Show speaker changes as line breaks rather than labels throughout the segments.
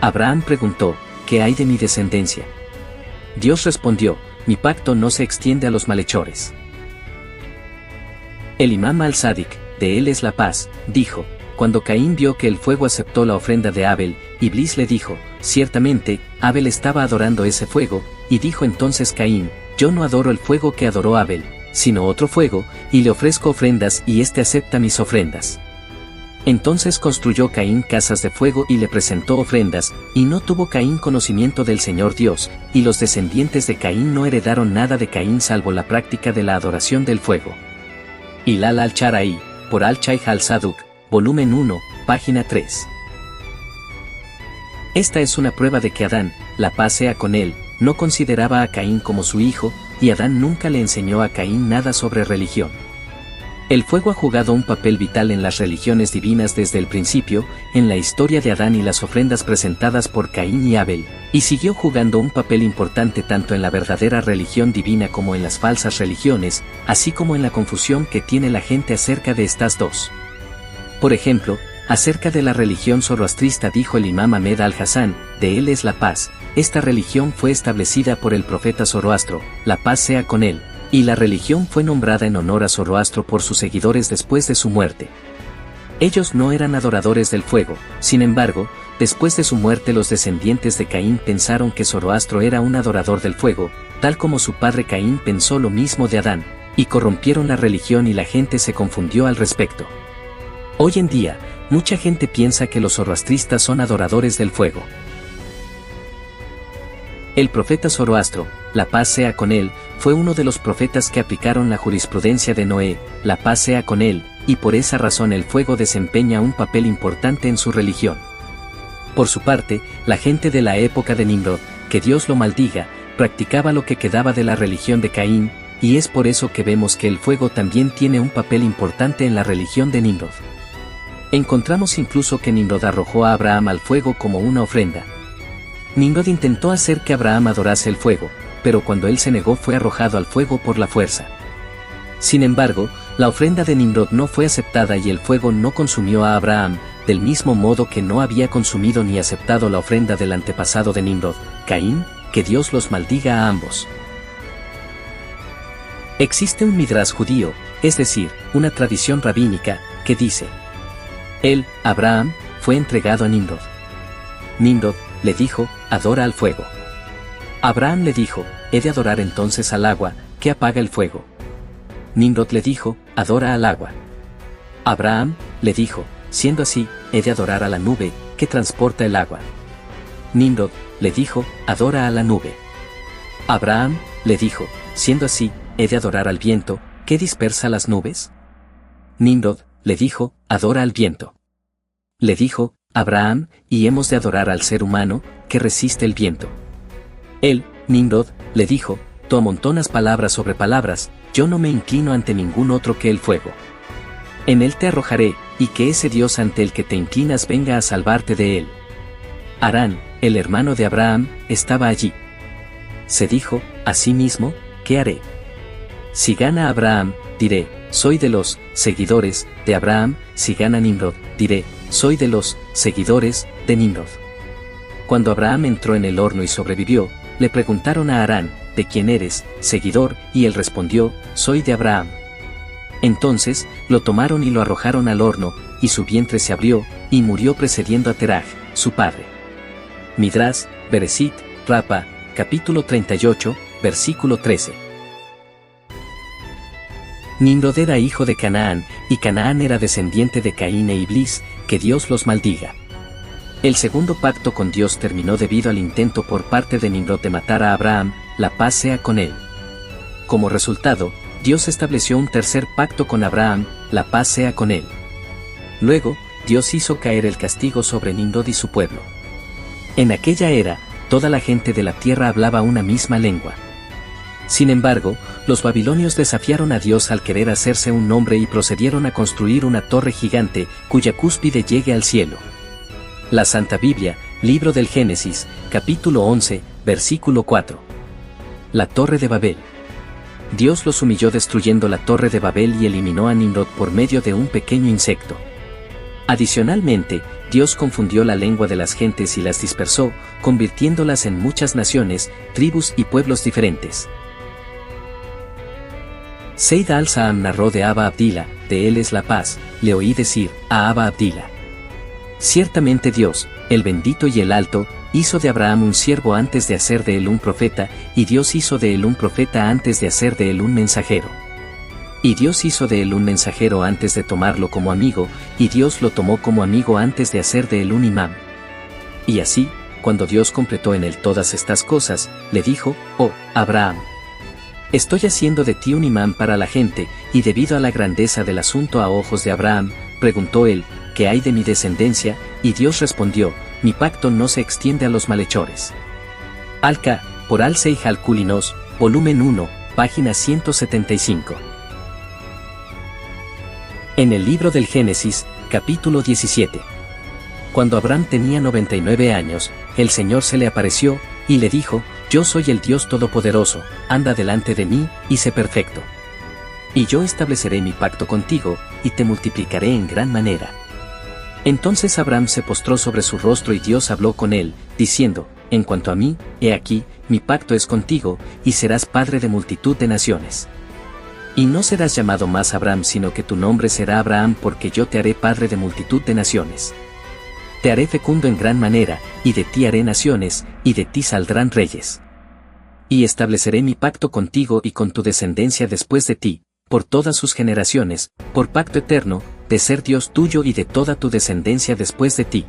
Abraham preguntó, ¿qué hay de mi descendencia? Dios respondió, mi pacto no se extiende a los malhechores. El imam al-Sadiq, de él es la paz, dijo, cuando Caín vio que el fuego aceptó la ofrenda de Abel, Iblis le dijo, ciertamente, Abel estaba adorando ese fuego, y dijo entonces Caín, yo no adoro el fuego que adoró Abel, sino otro fuego, y le ofrezco ofrendas y éste acepta mis ofrendas. Entonces construyó Caín casas de fuego y le presentó ofrendas, y no tuvo Caín conocimiento del Señor Dios, y los descendientes de Caín no heredaron nada de Caín salvo la práctica de la adoración del fuego. Hilal al-Charaí, por al-Shaykh al-Saduq, volumen 1, página 3. Esta es una prueba de que Adán, la paz sea con él, no consideraba a Caín como su hijo, y Adán nunca le enseñó a Caín nada sobre religión. El fuego ha jugado un papel vital en las religiones divinas desde el principio, en la historia de Adán y las ofrendas presentadas por Caín y Abel, y siguió jugando un papel importante tanto en la verdadera religión divina como en las falsas religiones, así como en la confusión que tiene la gente acerca de estas dos. Por ejemplo, acerca de la religión zoroastrista dijo el imam Ahmed al-Hassan, de él es la paz, esta religión fue establecida por el profeta Zoroastro, la paz sea con él, y la religión fue nombrada en honor a Zoroastro por sus seguidores después de su muerte. Ellos no eran adoradores del fuego, sin embargo, después de su muerte los descendientes de Caín pensaron que Zoroastro era un adorador del fuego, tal como su padre Caín pensó lo mismo de Adán, y corrompieron la religión y la gente se confundió al respecto. Hoy en día, mucha gente piensa que los zoroastristas son adoradores del fuego. El profeta Zoroastro, la paz sea con él, fue uno de los profetas que aplicaron la jurisprudencia de Noé, la paz sea con él, y por esa razón el fuego desempeña un papel importante en su religión. Por su parte, la gente de la época de Nimrod, que Dios lo maldiga, practicaba lo que quedaba de la religión de Caín, y es por eso que vemos que el fuego también tiene un papel importante en la religión de Nimrod. Encontramos incluso que Nimrod arrojó a Abraham al fuego como una ofrenda. Nimrod intentó hacer que Abraham adorase el fuego, pero cuando él se negó fue arrojado al fuego por la fuerza. Sin embargo, la ofrenda de Nimrod no fue aceptada y el fuego no consumió a Abraham, del mismo modo que no había consumido ni aceptado la ofrenda del antepasado de Nimrod, Caín, que Dios los maldiga a ambos. Existe un midrash judío, es decir, una tradición rabínica, que dice: él, Abraham, fue entregado a Nimrod. Nimrod le dijo, adora al fuego. Abraham le dijo, he de adorar entonces al agua, que apaga el fuego. Nimrod le dijo, adora al agua. Abraham le dijo, siendo así, he de adorar a la nube, que transporta el agua. Nimrod le dijo, adora a la nube. Abraham le dijo, siendo así, he de adorar al viento, que dispersa las nubes. Nimrod le dijo, adora al viento. Le dijo, Abraham, y hemos de adorar al ser humano, que resiste el viento. Él, Nimrod, le dijo, tú amontonas palabras sobre palabras, yo no me inclino ante ningún otro que el fuego. En él te arrojaré, y que ese Dios ante el que te inclinas venga a salvarte de él. Harán, el hermano de Abraham, estaba allí. Se dijo, asimismo, ¿qué haré? Si gana Abraham, diré, soy de los seguidores de Abraham, si gana Nimrod, diré, soy de los seguidores de Nimrod. Cuando Abraham entró en el horno y sobrevivió, le preguntaron a Harán, ¿de quién eres, seguidor? Y él respondió, soy de Abraham. Entonces, lo tomaron y lo arrojaron al horno, y su vientre se abrió, y murió precediendo a Teraj, su padre. Midrash, Bereshit, Rapa, capítulo 38, versículo 13. Nimrod era hijo de Canaán, y Canaán era descendiente de Caín e Iblis, que Dios los maldiga. El segundo pacto con Dios terminó debido al intento por parte de Nimrod de matar a Abraham, la paz sea con él. Como resultado, Dios estableció un tercer pacto con Abraham, la paz sea con él. Luego, Dios hizo caer el castigo sobre Nimrod y su pueblo. En aquella era, toda la gente de la tierra hablaba una misma lengua. Sin embargo, los babilonios desafiaron a Dios al querer hacerse un nombre y procedieron a construir una torre gigante, cuya cúspide llegue al cielo. La Santa Biblia, libro del Génesis, capítulo 11, versículo 4. La Torre de Babel. Dios los humilló destruyendo la Torre de Babel y eliminó a Nimrod por medio de un pequeño insecto. Adicionalmente, Dios confundió la lengua de las gentes y las dispersó, convirtiéndolas en muchas naciones, tribus y pueblos diferentes. Seyd al-Sa'am narró de Abba Abdila, de él es la paz, le oí decir, a Abba Abdila. Ciertamente Dios, el bendito y el alto, hizo de Abraham un siervo antes de hacer de él un profeta, y Dios hizo de él un profeta antes de hacer de él un mensajero. Y Dios hizo de él un mensajero antes de tomarlo como amigo, y Dios lo tomó como amigo antes de hacer de él un imán. Y así, cuando Dios completó en él todas estas cosas, le dijo, oh, Abraham, estoy haciendo de ti un imán para la gente, y debido a la grandeza del asunto a ojos de Abraham, preguntó él, ¿qué hay de mi descendencia? Y Dios respondió, mi pacto no se extiende a los malhechores. Al-Ka, por Al-Seij al-Kulinos, volumen 1, página 175. En el libro del Génesis, capítulo 17. Cuando Abraham tenía 99 años, el Señor se le apareció, y le dijo, yo soy el Dios Todopoderoso, anda delante de mí, y sé perfecto. Y yo estableceré mi pacto contigo, y te multiplicaré en gran manera. Entonces Abraham se postró sobre su rostro y Dios habló con él, diciendo, en cuanto a mí, he aquí, mi pacto es contigo, y serás padre de multitud de naciones. Y no serás llamado más Abraham sino que tu nombre será Abraham porque yo te haré padre de multitud de naciones. Te haré fecundo en gran manera, y de ti haré naciones, y de ti saldrán reyes. Y estableceré mi pacto contigo y con tu descendencia después de ti, por todas sus generaciones, por pacto eterno, de ser Dios tuyo y de toda tu descendencia después de ti.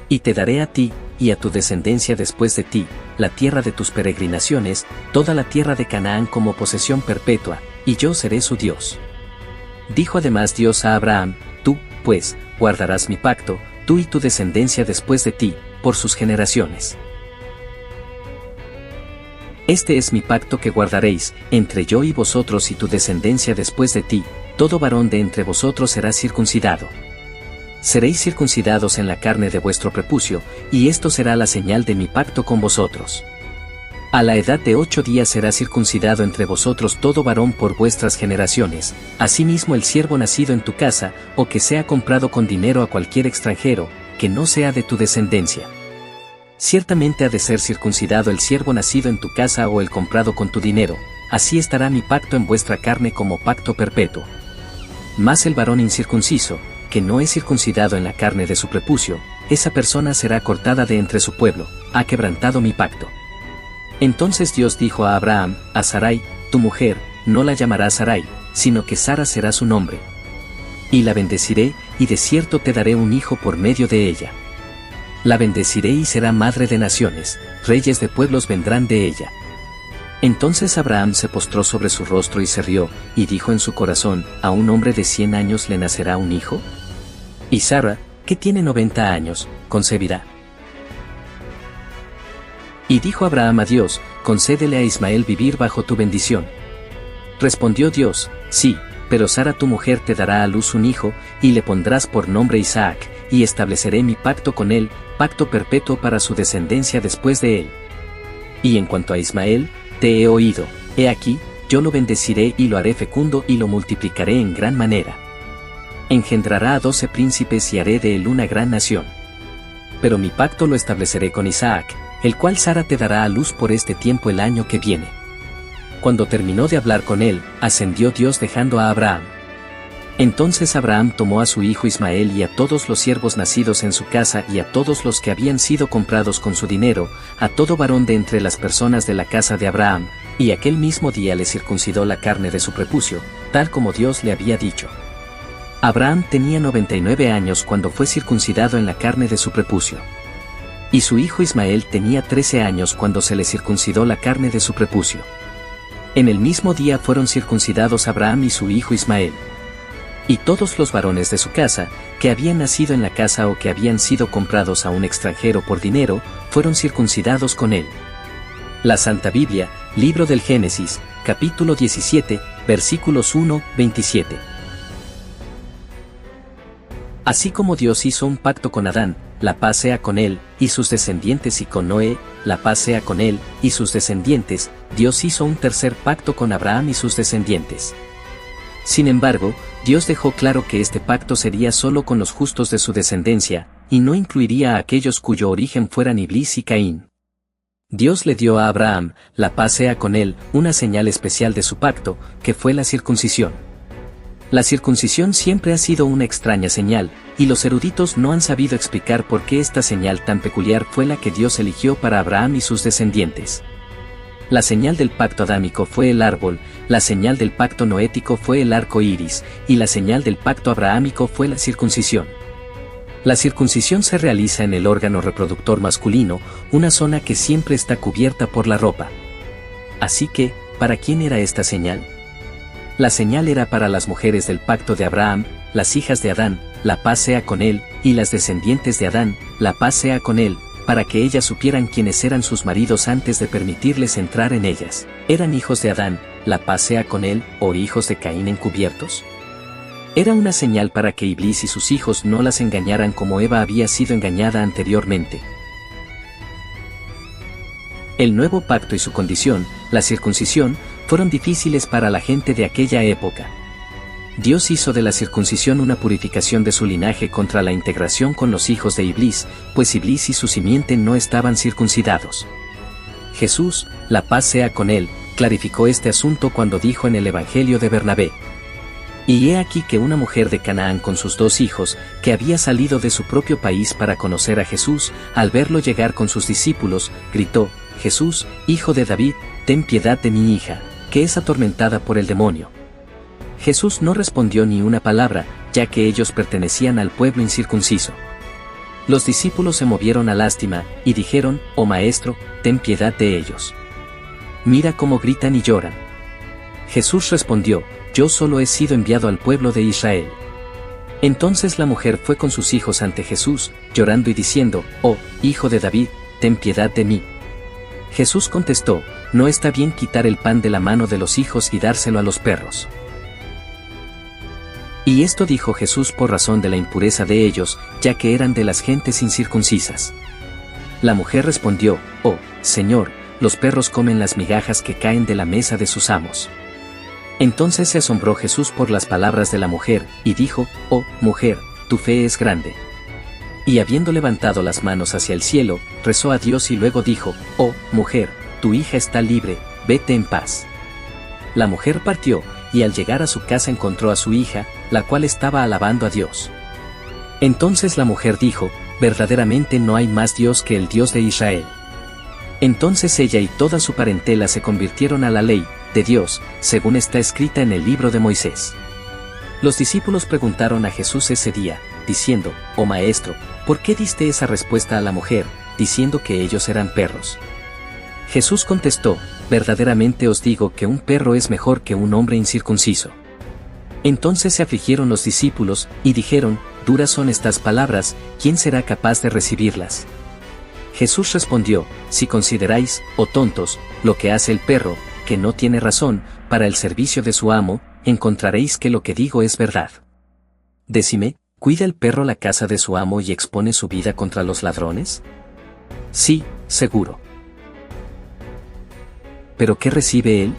Y te daré a ti, y a tu descendencia después de ti, la tierra de tus peregrinaciones, toda la tierra de Canaán como posesión perpetua, y yo seré su Dios. Dijo además Dios a Abraham, tú, pues, guardarás mi pacto, tú y tu descendencia después de ti, por sus generaciones. Este es mi pacto que guardaréis, entre yo y vosotros y tu descendencia después de ti, todo varón de entre vosotros será circuncidado. Seréis circuncidados en la carne de vuestro prepucio, y esto será la señal de mi pacto con vosotros. A la edad de 8 días será circuncidado entre vosotros todo varón por vuestras generaciones, asimismo el siervo nacido en tu casa, o que sea comprado con dinero a cualquier extranjero, que no sea de tu descendencia. Ciertamente ha de ser circuncidado el siervo nacido en tu casa o el comprado con tu dinero, así estará mi pacto en vuestra carne como pacto perpetuo. Mas el varón incircunciso, que no es circuncidado en la carne de su prepucio, esa persona será cortada de entre su pueblo, ha quebrantado mi pacto. Entonces Dios dijo a Abraham, a Sarai, tu mujer, no la llamarás Sarai, sino que Sara será su nombre. Y la bendeciré, y de cierto te daré un hijo por medio de ella. La bendeciré y será madre de naciones, reyes de pueblos vendrán de ella. Entonces Abraham se postró sobre su rostro y se rió, y dijo en su corazón, ¿a un hombre de 100 años le nacerá un hijo? Y Sara, que tiene 90 años, concebirá. Y dijo Abraham a Dios, concédele a Ismael vivir bajo tu bendición. Respondió Dios, sí, pero Sara tu mujer te dará a luz un hijo, y le pondrás por nombre Isaac, y estableceré mi pacto con él, pacto perpetuo para su descendencia después de él. Y en cuanto a Ismael, te he oído, he aquí, yo lo bendeciré y lo haré fecundo y lo multiplicaré en gran manera. Engendrará a 12 príncipes y haré de él una gran nación. Pero mi pacto lo estableceré con Isaac, el cual Sara te dará a luz por este tiempo el año que viene. Cuando terminó de hablar con él, ascendió Dios dejando a Abraham. Entonces Abraham tomó a su hijo Ismael y a todos los siervos nacidos en su casa y a todos los que habían sido comprados con su dinero, a todo varón de entre las personas de la casa de Abraham, y aquel mismo día le circuncidó la carne de su prepucio, tal como Dios le había dicho. Abraham tenía 99 años cuando fue circuncidado en la carne de su prepucio. Y su hijo Ismael tenía 13 años cuando se le circuncidó la carne de su prepucio. En el mismo día fueron circuncidados Abraham y su hijo Ismael. Y todos los varones de su casa, que habían nacido en la casa o que habían sido comprados a un extranjero por dinero, fueron circuncidados con él. La Santa Biblia, Libro del Génesis, capítulo 17, versículos 1-27. Así como Dios hizo un pacto con Adán, la paz sea con él, y sus descendientes, y con Noé, la paz sea con él, y sus descendientes, Dios hizo un tercer pacto con Abraham y sus descendientes. Sin embargo, Dios dejó claro que este pacto sería solo con los justos de su descendencia, y no incluiría a aquellos cuyo origen fueran Iblis y Caín. Dios le dio a Abraham, la paz sea con él, una señal especial de su pacto, que fue la circuncisión. La circuncisión siempre ha sido una extraña señal, y los eruditos no han sabido explicar por qué esta señal tan peculiar fue la que Dios eligió para Abraham y sus descendientes. La señal del pacto adámico fue el árbol, la señal del pacto noético fue el arco iris, y la señal del pacto abrahámico fue la circuncisión. La circuncisión se realiza en el órgano reproductor masculino, una zona que siempre está cubierta por la ropa. Así que, ¿para quién era esta señal? La señal era para las mujeres del pacto de Abraham, las hijas de Adán, la paz sea con él, y las descendientes de Adán, la paz sea con él, para que ellas supieran quiénes eran sus maridos antes de permitirles entrar en ellas. ¿Eran hijos de Adán, la paz sea con él, o hijos de Caín encubiertos? Era una señal para que Iblis y sus hijos no las engañaran como Eva había sido engañada anteriormente. El nuevo pacto y su condición, la circuncisión, fueron difíciles para la gente de aquella época. Dios hizo de la circuncisión una purificación de su linaje contra la integración con los hijos de Iblis, pues Iblis y su simiente no estaban circuncidados. Jesús, la paz sea con él, clarificó este asunto cuando dijo en el Evangelio de Bernabé: y he aquí que una mujer de Canaán con sus 2 hijos, que había salido de su propio país para conocer a Jesús, al verlo llegar con sus discípulos, gritó: Jesús, hijo de David, ten piedad de mi hija, que es atormentada por el demonio. Jesús no respondió ni una palabra, ya que ellos pertenecían al pueblo incircunciso. Los discípulos se movieron a lástima, y dijeron: oh Maestro, ten piedad de ellos. Mira cómo gritan y lloran. Jesús respondió: yo solo he sido enviado al pueblo de Israel. Entonces la mujer fue con sus hijos ante Jesús, llorando y diciendo: oh, hijo de David, ten piedad de mí. Jesús contestó: no está bien quitar el pan de la mano de los hijos y dárselo a los perros. Y esto dijo Jesús por razón de la impureza de ellos, ya que eran de las gentes incircuncisas. La mujer respondió: oh, Señor, los perros comen las migajas que caen de la mesa de sus amos. Entonces se asombró Jesús por las palabras de la mujer, y dijo: oh, mujer, tu fe es grande. Y habiendo levantado las manos hacia el cielo, rezó a Dios y luego dijo: oh, mujer, tu hija está libre, vete en paz. La mujer partió, y al llegar a su casa encontró a su hija, la cual estaba alabando a Dios. Entonces la mujer dijo: verdaderamente no hay más Dios que el Dios de Israel. Entonces ella y toda su parentela se convirtieron a la ley de Dios, según está escrita en el libro de Moisés. Los discípulos preguntaron a Jesús ese día, diciendo: oh Maestro, ¿por qué diste esa respuesta a la mujer, diciendo que ellos eran perros? Jesús contestó: verdaderamente os digo que un perro es mejor que un hombre incircunciso. Entonces se afligieron los discípulos, y dijeron: duras son estas palabras, ¿quién será capaz de recibirlas? Jesús respondió: si consideráis, oh tontos, lo que hace el perro, que no tiene razón, para el servicio de su amo, encontraréis que lo que digo es verdad. Decime, ¿cuida el perro la casa de su amo y expone su vida contra los ladrones? Sí, seguro. ¿Pero qué recibe él?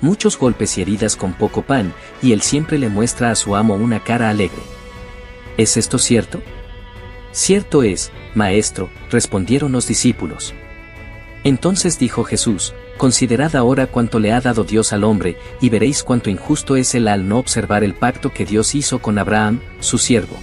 Muchos golpes y heridas con poco pan, y él siempre le muestra a su amo una cara alegre. ¿Es esto cierto? Cierto es, Maestro, respondieron los discípulos. Entonces dijo Jesús: considerad ahora cuánto le ha dado Dios al hombre, y veréis cuánto injusto es él al no observar el pacto que Dios hizo con Abraham, su siervo.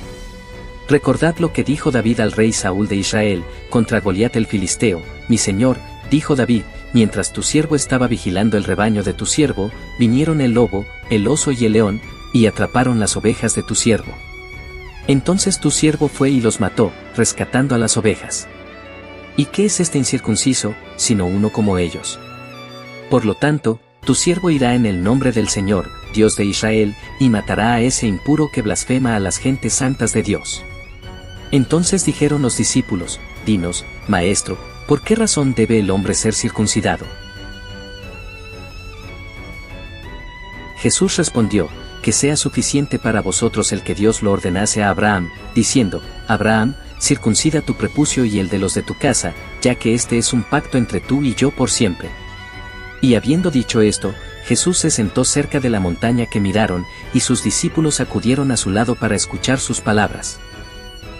Recordad lo que dijo David al rey Saúl de Israel, contra Goliat el filisteo: mi señor, dijo David, mientras tu siervo estaba vigilando el rebaño de tu siervo, vinieron el lobo, el oso y el león, y atraparon las ovejas de tu siervo. Entonces tu siervo fue y los mató, rescatando a las ovejas. ¿Y qué es este incircunciso, sino uno como ellos? Por lo tanto, tu siervo irá en el nombre del Señor, Dios de Israel, y matará a ese impuro que blasfema a las gentes santas de Dios. Entonces dijeron los discípulos: dinos, Maestro, ¿por qué razón debe el hombre ser circuncidado? Jesús respondió: que sea suficiente para vosotros el que Dios lo ordenase a Abraham, diciendo: Abraham, circuncida tu prepucio y el de los de tu casa, ya que este es un pacto entre tú y yo por siempre. Y habiendo dicho esto, Jesús se sentó cerca de la montaña que miraron, y sus discípulos acudieron a su lado para escuchar sus palabras.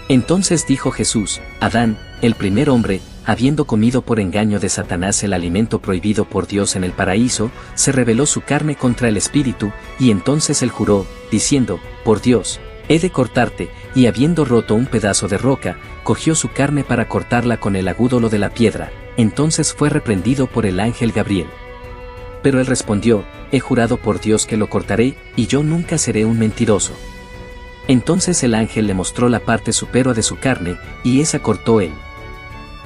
Entonces dijo Jesús: Adán, el primer hombre, habiendo comido por engaño de Satanás el alimento prohibido por Dios en el paraíso, se rebeló su carne contra el espíritu, y entonces él juró, diciendo: Por Dios, he de cortarte, y habiendo roto un pedazo de roca, cogió su carne para cortarla con el agúdolo de la piedra. Entonces fue reprendido por el ángel Gabriel. Pero él respondió: He jurado por Dios que lo cortaré, y yo nunca seré un mentiroso. Entonces el ángel le mostró la parte superior de su carne, y esa cortó él.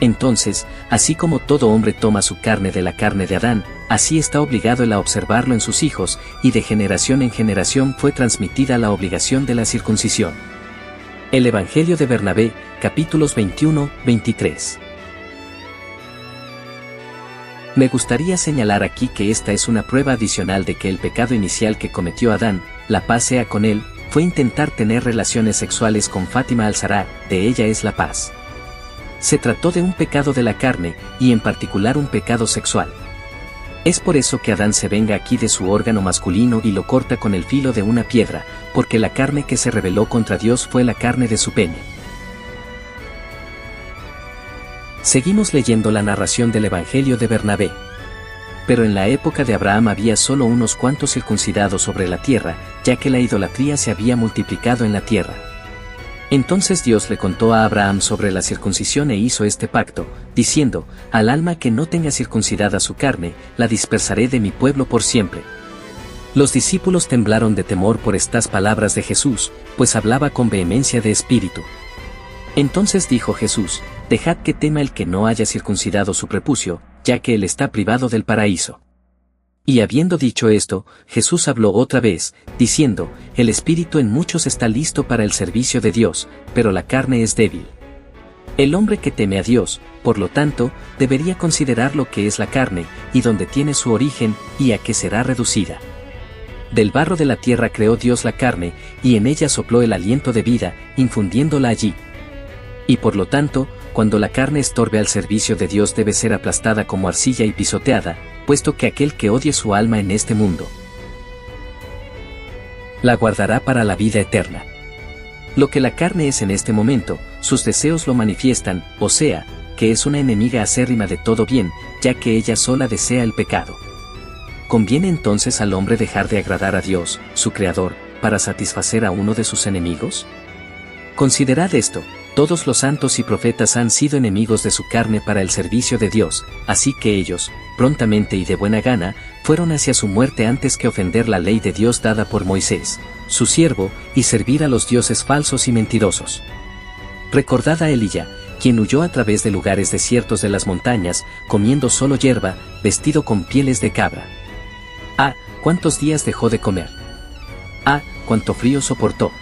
Entonces, así como todo hombre toma su carne de la carne de Adán, así está obligado él a observarlo en sus hijos, y de generación en generación fue transmitida la obligación de la circuncisión. El Evangelio de Bernabé, capítulos 21-23. Me gustaría señalar aquí que esta es una prueba adicional de que el pecado inicial que cometió Adán, la paz sea con él, fue intentar tener relaciones sexuales con Fátima al-Zahra, de ella es la paz. Se trató de un pecado de la carne, y en particular un pecado sexual. Es por eso que Adán se venga aquí de su órgano masculino y lo corta con el filo de una piedra, porque la carne que se rebeló contra Dios fue la carne de su pene. Seguimos leyendo la narración del Evangelio de Bernabé. Pero en la época de Abraham había solo unos cuantos circuncidados sobre la tierra, ya que la idolatría se había multiplicado en la tierra. Entonces Dios le contó a Abraham sobre la circuncisión e hizo este pacto, diciendo: Al alma que no tenga circuncidada su carne, la dispersaré de mi pueblo por siempre. Los discípulos temblaron de temor por estas palabras de Jesús, pues hablaba con vehemencia de espíritu. Entonces dijo Jesús: Dejad que tema el que no haya circuncidado su prepucio, ya que él está privado del paraíso. Y habiendo dicho esto, Jesús habló otra vez, diciendo: El espíritu en muchos está listo para el servicio de Dios, pero la carne es débil. El hombre que teme a Dios, por lo tanto, debería considerar lo que es la carne, y dónde tiene su origen, y a qué será reducida. Del barro de la tierra creó Dios la carne, y en ella sopló el aliento de vida, infundiéndola allí. Y por lo tanto, cuando la carne estorbe al servicio de Dios debe ser aplastada como arcilla y pisoteada, puesto que aquel que odie su alma en este mundo la guardará para la vida eterna. Lo que la carne es en este momento, sus deseos lo manifiestan, o sea, que es una enemiga acérrima de todo bien, ya que ella sola desea el pecado. ¿Conviene entonces al hombre dejar de agradar a Dios, su Creador, para satisfacer a uno de sus enemigos? Considerad esto: todos los santos y profetas han sido enemigos de su carne para el servicio de Dios, así que ellos, prontamente y de buena gana, fueron hacia su muerte antes que ofender la ley de Dios dada por Moisés, su siervo, y servir a los dioses falsos y mentirosos. Recordad a Elías, quien huyó a través de lugares desiertos de las montañas, comiendo solo hierba, vestido con pieles de cabra. Ah, cuántos días dejó de comer. Ah, cuánto frío soportó.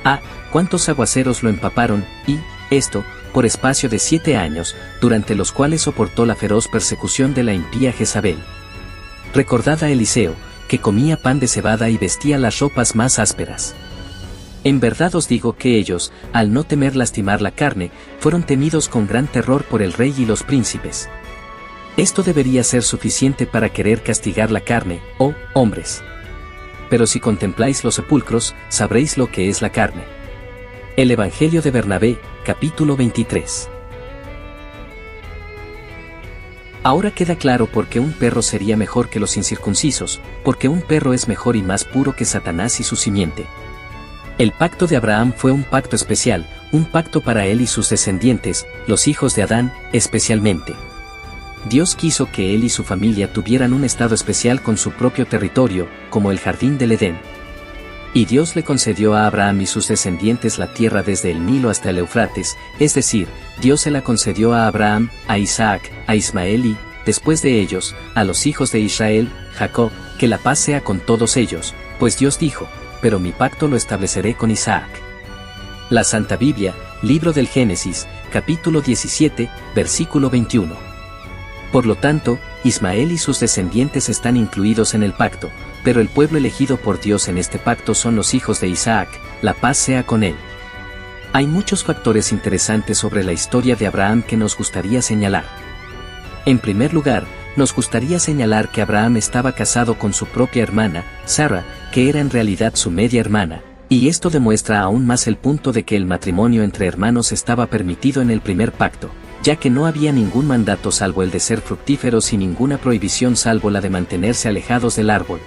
Ah, cuántos aguaceros lo empaparon, y, esto, por espacio de 7 años, durante los cuales soportó la feroz persecución de la impía Jezabel. Recordad a Eliseo, que comía pan de cebada y vestía las ropas más ásperas. En verdad os digo que ellos, al no temer lastimar la carne, fueron temidos con gran terror por el rey y los príncipes. Esto debería ser suficiente para querer castigar la carne, oh, hombres. Pero si contempláis los sepulcros, sabréis lo que es la carne. El Evangelio de Bernabé, capítulo 23. Ahora queda claro por qué un perro sería mejor que los incircuncisos, porque un perro es mejor y más puro que Satanás y su simiente. El pacto de Abraham fue un pacto especial, un pacto para él y sus descendientes, los hijos de Adán, especialmente. Dios quiso que él y su familia tuvieran un estado especial con su propio territorio, como el jardín del Edén. Y Dios le concedió a Abraham y sus descendientes la tierra desde el Nilo hasta el Eufrates, es decir, Dios se la concedió a Abraham, a Isaac, a Ismael y, después de ellos, a los hijos de Israel, Jacob, que la paz sea con todos ellos, pues Dios dijo: pero mi pacto lo estableceré con Isaac. La Santa Biblia, libro del Génesis, capítulo 17, versículo 21. Por lo tanto, Ismael y sus descendientes están incluidos en el pacto, pero el pueblo elegido por Dios en este pacto son los hijos de Isaac, la paz sea con él. Hay muchos factores interesantes sobre la historia de Abraham que nos gustaría señalar. En primer lugar, nos gustaría señalar que Abraham estaba casado con su propia hermana, Sara, que era en realidad su media hermana, Y esto demuestra aún más el punto de que el matrimonio entre hermanos estaba permitido en el primer pacto, ya que no había ningún mandato salvo el de ser fructíferos y ninguna prohibición salvo la de mantenerse alejados del árbol.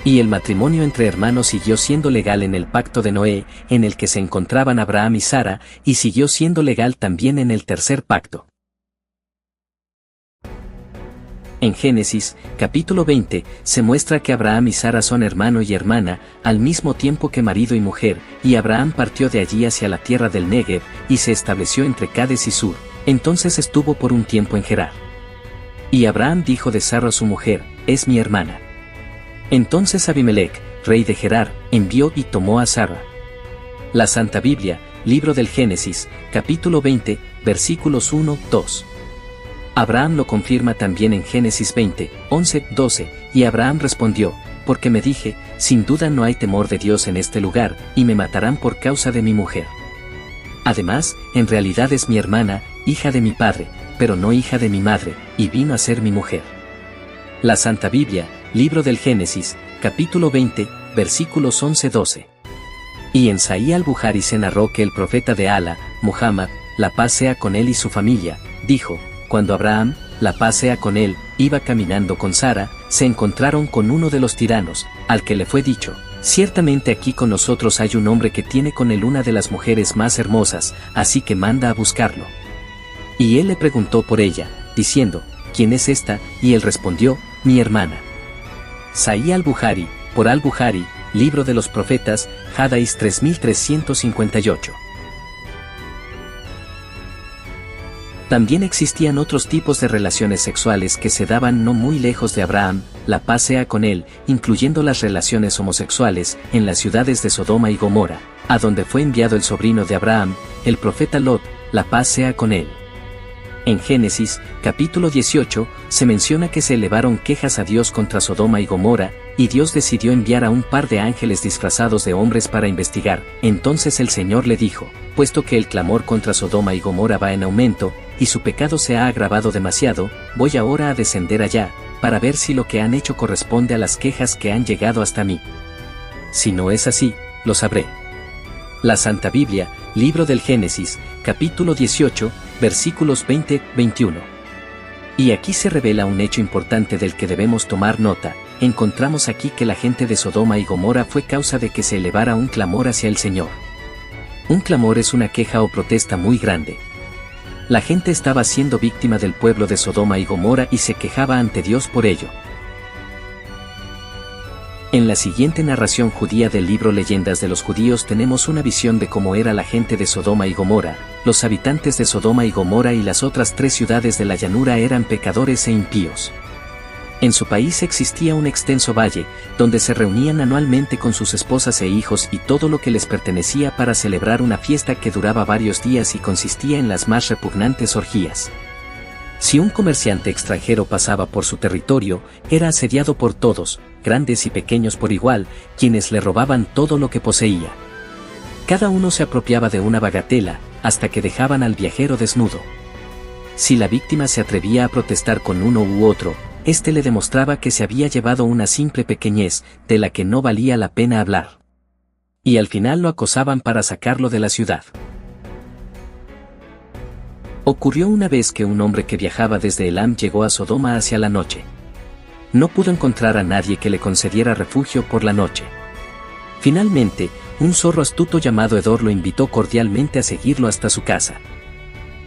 Y el matrimonio entre hermanos siguió siendo legal en el pacto de Noé, en el que se encontraban Abraham y Sara, y siguió siendo legal también en el tercer pacto. En Génesis, capítulo 20, se muestra que Abraham y Sara son hermano y hermana, al mismo tiempo que marido y mujer, y Abraham partió de allí hacia la tierra del Negev, y se estableció entre Cades y Sur. Entonces estuvo por un tiempo en Gerar. Y Abraham dijo de Sara su mujer, es mi hermana. Entonces Abimelech, rey de Gerar, envió y tomó a Sara. La Santa Biblia, libro del Génesis, capítulo 20, versículos 1, 2. Abraham lo confirma también en Génesis 20, 11, 12, y Abraham respondió, porque me dije, sin duda no hay temor de Dios en este lugar, y me matarán por causa de mi mujer. Además, en realidad es mi hermana, hija de mi padre, pero no hija de mi madre, y vino a ser mi mujer. La Santa Biblia, libro del Génesis, capítulo 20, versículos 11, 12. Y en Sahih al-Bukhari se narró que el profeta de Alá, Muhammad, la paz sea con él y su familia, dijo, cuando Abraham, la paz sea con él, iba caminando con Sara, se encontraron con uno de los tiranos, al que le fue dicho, ciertamente aquí con nosotros hay un hombre que tiene con él una de las mujeres más hermosas, así que manda a buscarlo. Y él le preguntó por ella, diciendo, ¿quién es esta? Y él respondió, mi hermana. Sahih al-Bukhari, por al-Bukhari, libro de los profetas, Hadís 3358. También existían otros tipos de relaciones sexuales que se daban no muy lejos de Abraham, la paz sea con él, incluyendo las relaciones homosexuales, en las ciudades de Sodoma y Gomorra, a donde fue enviado el sobrino de Abraham, el profeta Lot, la paz sea con él. En Génesis, capítulo 18, se menciona que se elevaron quejas a Dios contra Sodoma y Gomorra, y Dios decidió enviar a un par de ángeles disfrazados de hombres para investigar. Entonces el Señor le dijo, puesto que el clamor contra Sodoma y Gomorra va en aumento, y su pecado se ha agravado demasiado, voy ahora a descender allá, para ver si lo que han hecho corresponde a las quejas que han llegado hasta mí. Si no es así, lo sabré. La Santa Biblia, libro del Génesis, capítulo 18, versículos 20-21. Y aquí se revela un hecho importante del que debemos tomar nota. Encontramos aquí que la gente de Sodoma y Gomorra fue causa de que se elevara un clamor hacia el Señor. Un clamor es una queja o protesta muy grande. La gente estaba siendo víctima del pueblo de Sodoma y Gomorra y se quejaba ante Dios por ello. En la siguiente narración judía del libro Leyendas de los Judíos tenemos una visión de cómo era la gente de Sodoma y Gomorra. Los habitantes de Sodoma y Gomorra y las otras 3 ciudades de la llanura eran pecadores e impíos. En su país existía un extenso valle, donde se reunían anualmente con sus esposas e hijos y todo lo que les pertenecía para celebrar una fiesta que duraba varios días y consistía en las más repugnantes orgías. Si un comerciante extranjero pasaba por su territorio, era asediado por todos, grandes y pequeños por igual, quienes le robaban todo lo que poseía. Cada uno se apropiaba de una bagatela, hasta que dejaban al viajero desnudo. Si la víctima se atrevía a protestar con uno u otro, éste le demostraba que se había llevado una simple pequeñez, de la que no valía la pena hablar. Y al final lo acosaban para sacarlo de la ciudad. Ocurrió una vez que un hombre que viajaba desde Elam llegó a Sodoma hacia la noche. No pudo encontrar a nadie que le concediera refugio por la noche. Finalmente, un zorro astuto llamado Hedor lo invitó cordialmente a seguirlo hasta su casa.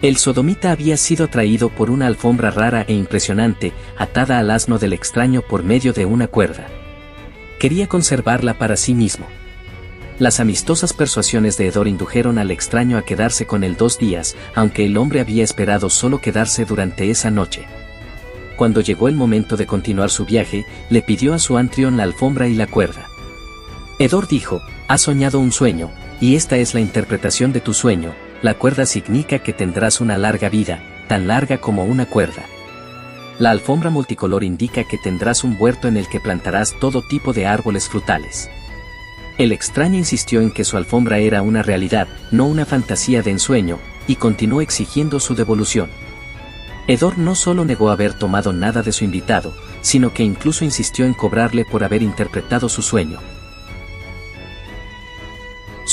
El sodomita había sido atraído por una alfombra rara e impresionante, atada al asno del extraño por medio de una cuerda. Quería conservarla para sí mismo. Las amistosas persuasiones de Hedor indujeron al extraño a quedarse con él 2 días, aunque el hombre había esperado solo quedarse durante esa noche. Cuando llegó el momento de continuar su viaje, le pidió a su anfitrión la alfombra y la cuerda. Hedor dijo, has soñado un sueño, y esta es la interpretación de tu sueño. La cuerda significa que tendrás una larga vida, tan larga como una cuerda. La alfombra multicolor indica que tendrás un huerto en el que plantarás todo tipo de árboles frutales. El extraño insistió en que su alfombra era una realidad, no una fantasía de ensueño, y continuó exigiendo su devolución. Hedor no solo negó haber tomado nada de su invitado, sino que incluso insistió en cobrarle por haber interpretado su sueño.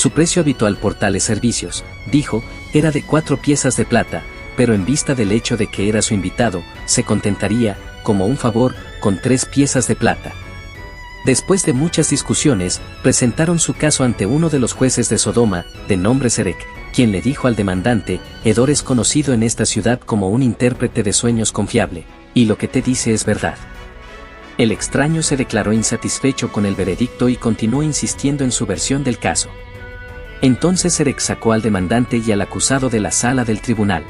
Su precio habitual por tales servicios, dijo, era de 4 piezas de plata, pero en vista del hecho de que era su invitado, se contentaría, como un favor, con 3 piezas de plata. Después de muchas discusiones, presentaron su caso ante uno de los jueces de Sodoma, de nombre Serek, quien le dijo al demandante: Hedor es conocido en esta ciudad como un intérprete de sueños confiable, y lo que te dice es verdad. El extraño se declaró insatisfecho con el veredicto y continuó insistiendo en su versión del caso. Entonces Serek sacó al demandante y al acusado de la sala del tribunal.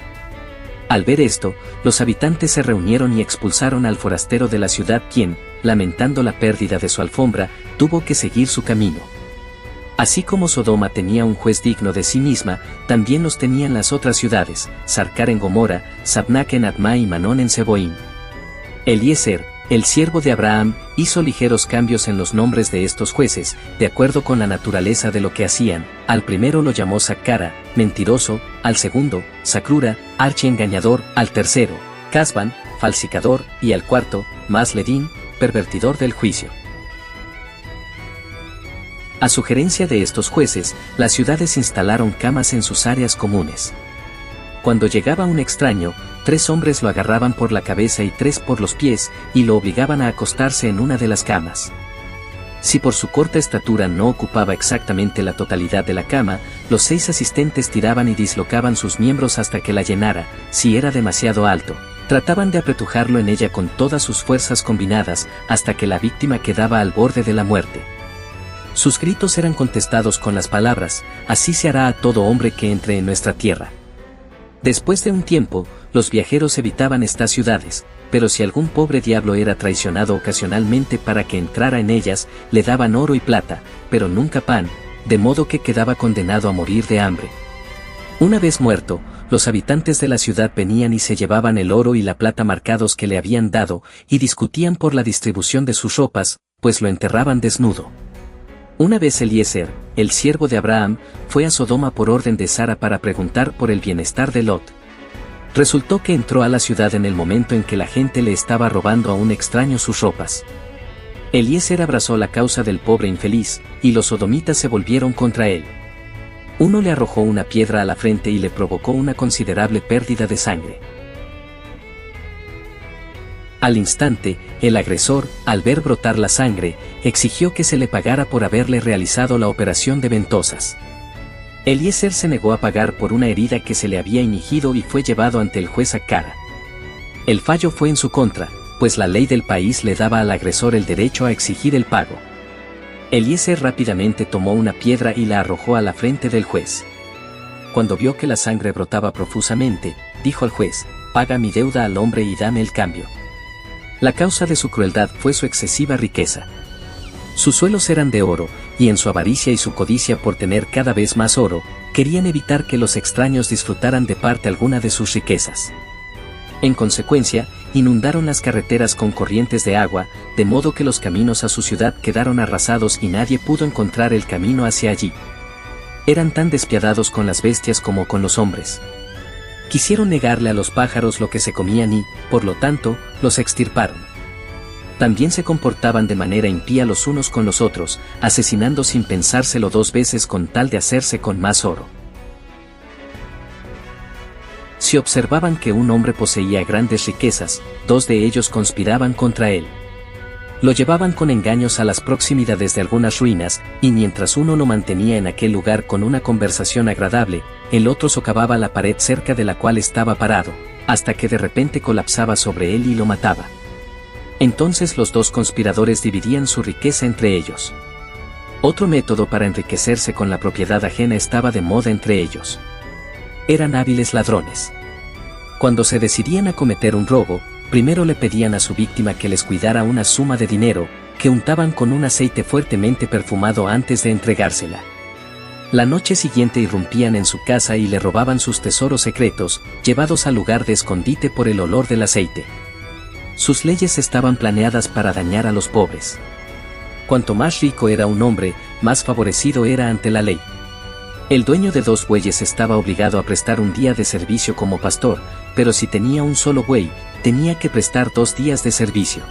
Al ver esto, los habitantes se reunieron y expulsaron al forastero de la ciudad, quien, lamentando la pérdida de su alfombra, tuvo que seguir su camino. Así como Sodoma tenía un juez digno de sí misma, también los tenían las otras ciudades, Sarkar en Gomorra, Sabnak en Adma y Manón en Seboim. Eliezer, el siervo de Abraham, hizo ligeros cambios en los nombres de estos jueces, de acuerdo con la naturaleza de lo que hacían. Al primero lo llamó Sacara, mentiroso; al segundo, Sacrura, archiengañador; al tercero, Casban, falsificador; y al cuarto, Masledín, pervertidor del juicio. A sugerencia de estos jueces, las ciudades instalaron camas en sus áreas comunes. Cuando llegaba un extraño, 3 hombres lo agarraban por la cabeza y 3 por los pies, y lo obligaban a acostarse en una de las camas. Si por su corta estatura no ocupaba exactamente la totalidad de la cama, los 6 asistentes tiraban y dislocaban sus miembros hasta que la llenara. Si era demasiado alto, trataban de apretujarlo en ella con todas sus fuerzas combinadas, hasta que la víctima quedaba al borde de la muerte. Sus gritos eran contestados con las palabras: así se hará a todo hombre que entre en nuestra tierra. Después de un tiempo, los viajeros evitaban estas ciudades, pero si algún pobre diablo era traicionado ocasionalmente para que entrara en ellas, le daban oro y plata, pero nunca pan, de modo que quedaba condenado a morir de hambre. Una vez muerto, los habitantes de la ciudad venían y se llevaban el oro y la plata marcados que le habían dado, y discutían por la distribución de sus ropas, pues lo enterraban desnudo. Una vez Eliezer, el siervo de Abraham, fue a Sodoma por orden de Sara para preguntar por el bienestar de Lot. Resultó que entró a la ciudad en el momento en que la gente le estaba robando a un extraño sus ropas. Eliezer abrazó la causa del pobre infeliz, y los sodomitas se volvieron contra él. Uno le arrojó una piedra a la frente y le provocó una considerable pérdida de sangre. Al instante, el agresor, al ver brotar la sangre, exigió que se le pagara por haberle realizado la operación de ventosas. Eliezer se negó a pagar por una herida que se le había infligido y fue llevado ante el juez Sacara. El fallo fue en su contra, pues la ley del país le daba al agresor el derecho a exigir el pago. Eliezer rápidamente tomó una piedra y la arrojó a la frente del juez. Cuando vio que la sangre brotaba profusamente, dijo al juez: paga mi deuda al hombre y dame el cambio. La causa de su crueldad fue su excesiva riqueza. Sus suelos eran de oro, y en su avaricia y su codicia por tener cada vez más oro, querían evitar que los extraños disfrutaran de parte alguna de sus riquezas. En consecuencia, inundaron las carreteras con corrientes de agua, de modo que los caminos a su ciudad quedaron arrasados y nadie pudo encontrar el camino hacia allí. Eran tan despiadados con las bestias como con los hombres. Quisieron negarle a los pájaros lo que se comían y, por lo tanto, los extirparon. También se comportaban de manera impía los unos con los otros, asesinando sin pensárselo 2 veces con tal de hacerse con más oro. Si observaban que un hombre poseía grandes riquezas, 2 de ellos conspiraban contra él. Lo llevaban con engaños a las proximidades de algunas ruinas, y mientras uno lo mantenía en aquel lugar con una conversación agradable, el otro socavaba la pared cerca de la cual estaba parado, hasta que de repente colapsaba sobre él y lo mataba. Entonces los 2 conspiradores dividían su riqueza entre ellos. Otro método para enriquecerse con la propiedad ajena estaba de moda entre ellos. Eran hábiles ladrones. Cuando se decidían a cometer un robo, primero le pedían a su víctima que les cuidara una suma de dinero, que untaban con un aceite fuertemente perfumado antes de entregársela. La noche siguiente irrumpían en su casa y le robaban sus tesoros secretos, llevados al lugar de escondite por el olor del aceite. Sus leyes estaban planeadas para dañar a los pobres. Cuanto más rico era un hombre, más favorecido era ante la ley. El dueño de 2 bueyes estaba obligado a prestar un día de servicio como pastor, pero si tenía un solo buey, tenía que prestar 2 días de servicio.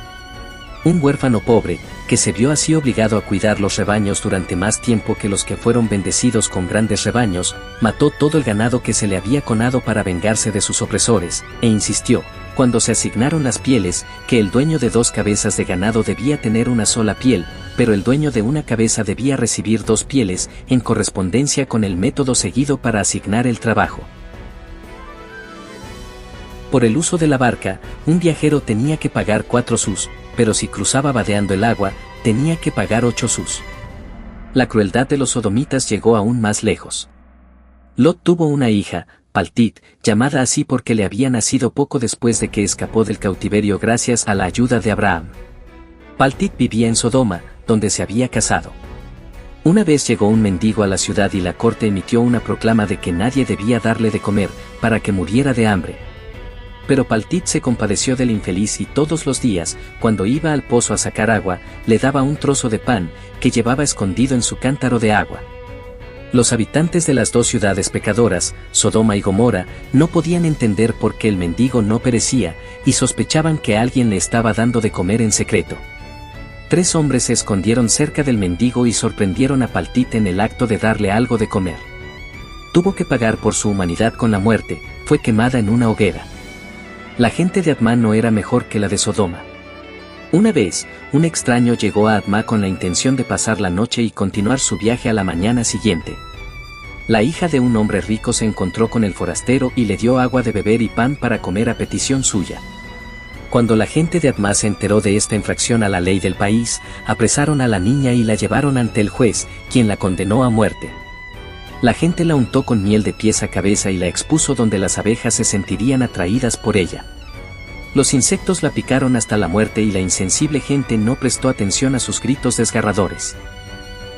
Un huérfano pobre, que se vio así obligado a cuidar los rebaños durante más tiempo que los que fueron bendecidos con grandes rebaños, mató todo el ganado que se le había conado para vengarse de sus opresores, e insistió, cuando se asignaron las pieles, que el dueño de 2 cabezas de ganado debía tener una sola piel, pero el dueño de una cabeza debía recibir 2 pieles, en correspondencia con el método seguido para asignar el trabajo. Por el uso de la barca, un viajero tenía que pagar 4 sus, pero si cruzaba vadeando el agua, tenía que pagar 8 sus. La crueldad de los sodomitas llegó aún más lejos. Lot tuvo una hija, Paltit, llamada así porque le había nacido poco después de que escapó del cautiverio gracias a la ayuda de Abraham. Paltit vivía en Sodoma, donde se había casado. Una vez llegó un mendigo a la ciudad y la corte emitió una proclama de que nadie debía darle de comer, para que muriera de hambre. Pero Paltit se compadeció del infeliz y todos los días, cuando iba al pozo a sacar agua, le daba un trozo de pan, que llevaba escondido en su cántaro de agua. Los habitantes de las 2 ciudades pecadoras, Sodoma y Gomorra, no podían entender por qué el mendigo no perecía, y sospechaban que alguien le estaba dando de comer en secreto. 3 hombres se escondieron cerca del mendigo y sorprendieron a Paltit en el acto de darle algo de comer. Tuvo que pagar por su humanidad con la muerte, fue quemada en una hoguera. La gente de Admá no era mejor que la de Sodoma. Una vez, un extraño llegó a Admá con la intención de pasar la noche y continuar su viaje a la mañana siguiente. La hija de un hombre rico se encontró con el forastero y le dio agua de beber y pan para comer a petición suya. Cuando la gente de Admá se enteró de esta infracción a la ley del país, apresaron a la niña y la llevaron ante el juez, quien la condenó a muerte. La gente la untó con miel de pies a cabeza y la expuso donde las abejas se sentirían atraídas por ella. Los insectos la picaron hasta la muerte y la insensible gente no prestó atención a sus gritos desgarradores.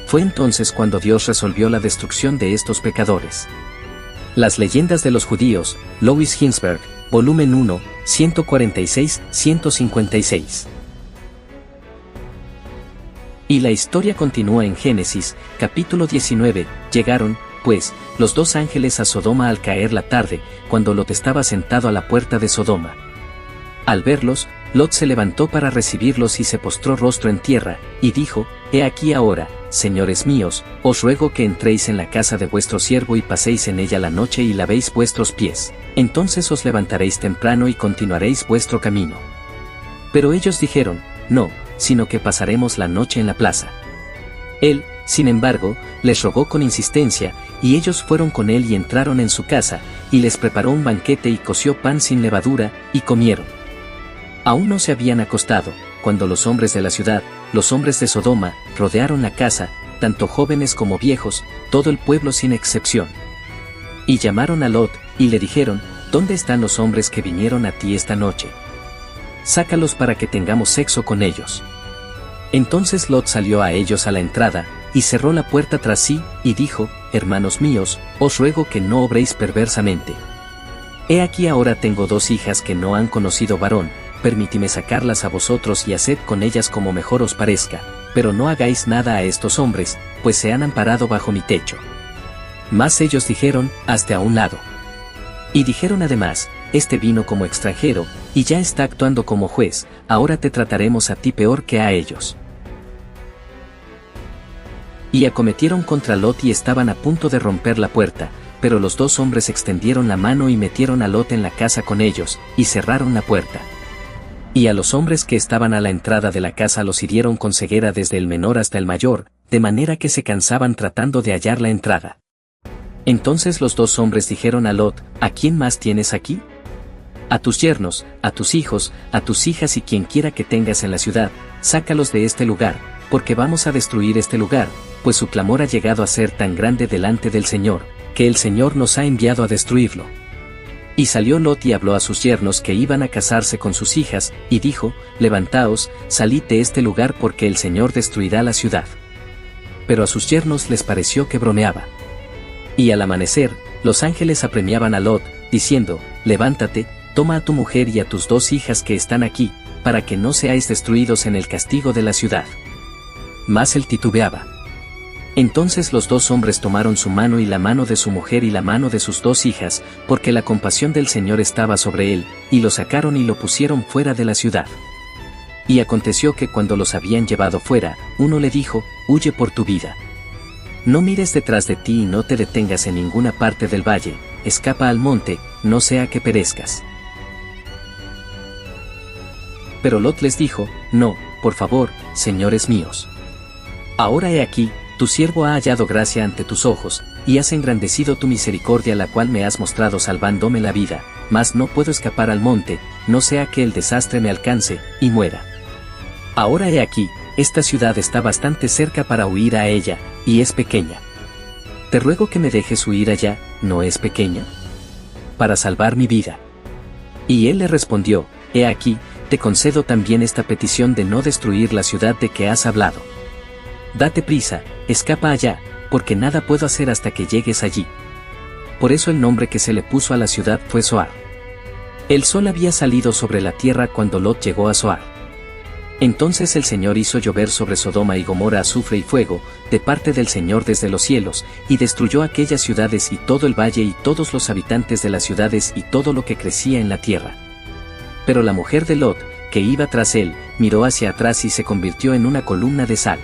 Fue entonces cuando Dios resolvió la destrucción de estos pecadores. Las leyendas de los judíos, Louis Hinsberg, volumen 1, 146-156. Y la historia continúa en Génesis, capítulo 19, llegaron, pues, los 2 ángeles a Sodoma al caer la tarde, cuando Lot estaba sentado a la puerta de Sodoma. Al verlos, Lot se levantó para recibirlos y se postró rostro en tierra, y dijo, He aquí ahora, señores míos, os ruego que entréis en la casa de vuestro siervo y paséis en ella la noche y lavéis vuestros pies, entonces os levantaréis temprano y continuaréis vuestro camino. Pero ellos dijeron, No, sino que pasaremos la noche en la plaza. Él, sin embargo, les rogó con insistencia, y ellos fueron con él y entraron en su casa, y les preparó un banquete y coció pan sin levadura, y comieron. Aún no se habían acostado, cuando los hombres de la ciudad, los hombres de Sodoma, rodearon la casa, tanto jóvenes como viejos, todo el pueblo sin excepción. Y llamaron a Lot, y le dijeron, ¿Dónde están los hombres que vinieron a ti esta noche? Sácalos para que tengamos sexo con ellos. Entonces Lot salió a ellos a la entrada, y cerró la puerta tras sí, y dijo, Hermanos míos, os ruego que no obréis perversamente. He aquí ahora tengo 2 hijas que no han conocido varón, permitidme sacarlas a vosotros y haced con ellas como mejor os parezca, pero no hagáis nada a estos hombres, pues se han amparado bajo mi techo. Mas ellos dijeron, hazte a un lado. Y dijeron además, este vino como extranjero, y ya está actuando como juez, ahora te trataremos a ti peor que a ellos. Y acometieron contra Lot y estaban a punto de romper la puerta, pero los 2 hombres extendieron la mano y metieron a Lot en la casa con ellos, y cerraron la puerta. Y a los hombres que estaban a la entrada de la casa los hirieron con ceguera desde el menor hasta el mayor, de manera que se cansaban tratando de hallar la entrada. Entonces los 2 hombres dijeron a Lot, ¿a quién más tienes aquí? A tus yernos, a tus hijos, a tus hijas y quien quiera que tengas en la ciudad, sácalos de este lugar, porque vamos a destruir este lugar, pues su clamor ha llegado a ser tan grande delante del Señor, que el Señor nos ha enviado a destruirlo. Y salió Lot y habló a sus yernos que iban a casarse con sus hijas, y dijo, levantaos, salid de este lugar porque el Señor destruirá la ciudad. Pero a sus yernos les pareció que bromeaba. Y al amanecer, los ángeles apremiaban a Lot, diciendo, levántate, toma a tu mujer y a tus 2 hijas que están aquí, para que no seáis destruidos en el castigo de la ciudad. Mas él titubeaba. Entonces los 2 hombres tomaron su mano y la mano de su mujer y la mano de sus 2 hijas, porque la compasión del Señor estaba sobre él, y lo sacaron y lo pusieron fuera de la ciudad. Y aconteció que cuando los habían llevado fuera, uno le dijo, huye por tu vida. No mires detrás de ti y no te detengas en ninguna parte del valle, escapa al monte, no sea que perezcas. Pero Lot les dijo, no, por favor, señores míos. Ahora he aquí, tu siervo ha hallado gracia ante tus ojos, y has engrandecido tu misericordia la cual me has mostrado salvándome la vida, mas no puedo escapar al monte, no sea que el desastre me alcance, y muera. Ahora he aquí, esta ciudad está bastante cerca para huir a ella, y es pequeña. Te ruego que me dejes huir allá, ¿no es pequeña? Para salvar mi vida. Y él le respondió, he aquí, te concedo también esta petición de no destruir la ciudad de que has hablado. Date prisa, escapa allá, porque nada puedo hacer hasta que llegues allí. Por eso el nombre que se le puso a la ciudad fue Zoar. El sol había salido sobre la tierra cuando Lot llegó a Zoar. Entonces el Señor hizo llover sobre Sodoma y Gomorra azufre y fuego, de parte del Señor desde los cielos, y destruyó aquellas ciudades y todo el valle y todos los habitantes de las ciudades y todo lo que crecía en la tierra. Pero la mujer de Lot, que iba tras él, miró hacia atrás y se convirtió en una columna de sal.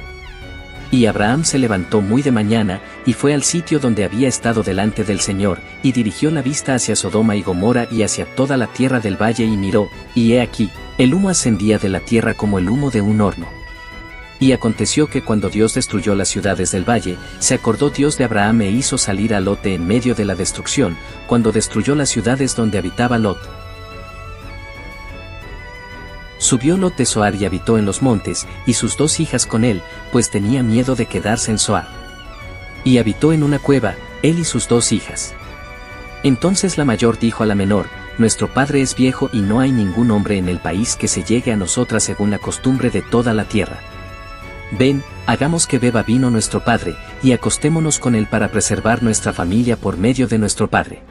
Y Abraham se levantó muy de mañana, y fue al sitio donde había estado delante del Señor, y dirigió la vista hacia Sodoma y Gomorra y hacia toda la tierra del valle y miró, y he aquí, el humo ascendía de la tierra como el humo de un horno. Y aconteció que cuando Dios destruyó las ciudades del valle, se acordó Dios de Abraham e hizo salir a Lot en medio de la destrucción, cuando destruyó las ciudades donde habitaba Lot. Subió Lot de Zoar y habitó en los montes, y sus 2 hijas con él, pues tenía miedo de quedarse en Zoar. Y habitó en una cueva, él y sus 2 hijas. Entonces la mayor dijo a la menor, nuestro padre es viejo y no hay ningún hombre en el país que se llegue a nosotras según la costumbre de toda la tierra. Ven, hagamos que beba vino nuestro padre, y acostémonos con él para preservar nuestra familia por medio de nuestro padre.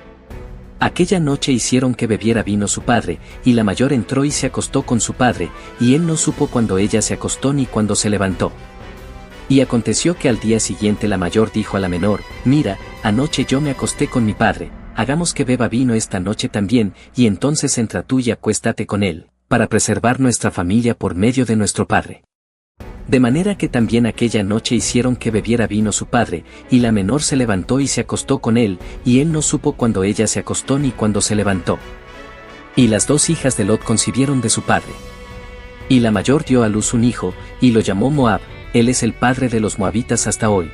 Aquella noche hicieron que bebiera vino su padre, y la mayor entró y se acostó con su padre, y él no supo cuando ella se acostó ni cuando se levantó. Y aconteció que al día siguiente la mayor dijo a la menor, mira, anoche yo me acosté con mi padre, hagamos que beba vino esta noche también, y entonces entra tú y acuéstate con él, para preservar nuestra familia por medio de nuestro padre. De manera que también aquella noche hicieron que bebiera vino su padre, y la menor se levantó y se acostó con él, y él no supo cuando ella se acostó ni cuando se levantó. Y las 2 hijas de Lot concibieron de su padre. Y la mayor dio a luz un hijo, y lo llamó Moab, él es el padre de los moabitas hasta hoy.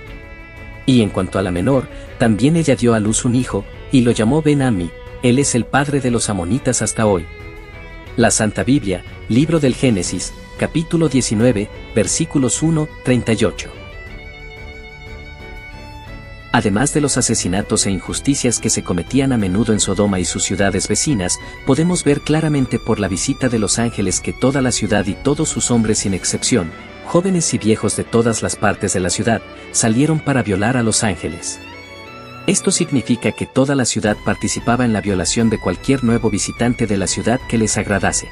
Y en cuanto a la menor, también ella dio a luz un hijo, y lo llamó Ben-Ammi, él es el padre de los amonitas hasta hoy. La Santa Biblia, libro del Génesis, capítulo 19, versículos 1-38. Además de los asesinatos e injusticias que se cometían a menudo en Sodoma y sus ciudades vecinas, podemos ver claramente por la visita de los ángeles que toda la ciudad y todos sus hombres sin excepción, jóvenes y viejos de todas las partes de la ciudad, salieron para violar a los ángeles. Esto significa que toda la ciudad participaba en la violación de cualquier nuevo visitante de la ciudad que les agradase.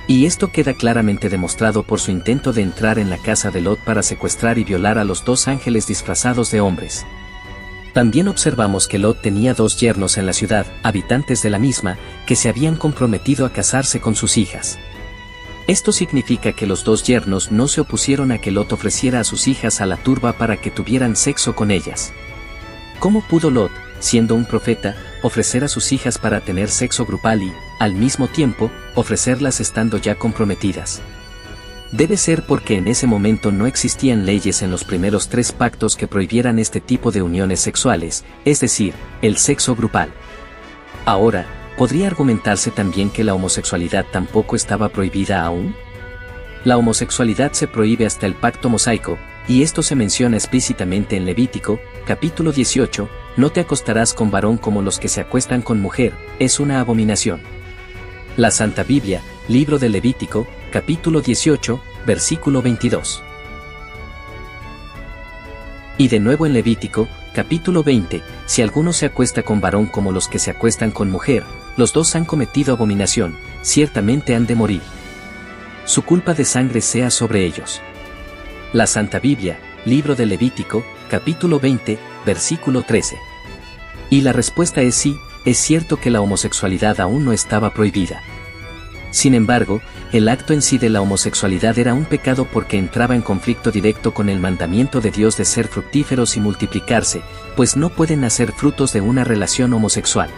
Y esto queda claramente demostrado por su intento de entrar en la casa de Lot para secuestrar y violar a los 2 ángeles disfrazados de hombres. También observamos que Lot tenía 2 yernos en la ciudad, habitantes de la misma, que se habían comprometido a casarse con sus hijas. Esto significa que los 2 yernos no se opusieron a que Lot ofreciera a sus hijas a la turba para que tuvieran sexo con ellas. ¿Cómo pudo Lot, siendo un profeta, ofrecer a sus hijas para tener sexo grupal y, al mismo tiempo, ofrecerlas estando ya comprometidas? Debe ser porque en ese momento no existían leyes en los primeros 3 pactos que prohibieran este tipo de uniones sexuales, es decir, el sexo grupal. Ahora, ¿podría argumentarse también que la homosexualidad tampoco estaba prohibida aún? La homosexualidad se prohíbe hasta el pacto mosaico, y esto se menciona explícitamente en Levítico, capítulo 18, no te acostarás con varón como los que se acuestan con mujer, es una abominación. La Santa Biblia, libro de Levítico, capítulo 18, versículo 22. Y de nuevo en Levítico, capítulo 20, si alguno se acuesta con varón como los que se acuestan con mujer, los 2 han cometido abominación, ciertamente han de morir. Su culpa de sangre sea sobre ellos. La Santa Biblia, libro de Levítico, capítulo 20, versículo 13. Y la respuesta es sí, es cierto que la homosexualidad aún no estaba prohibida. Sin embargo, el acto en sí de la homosexualidad era un pecado porque entraba en conflicto directo con el mandamiento de Dios de ser fructíferos y multiplicarse, pues no pueden nacer frutos de una relación homosexual.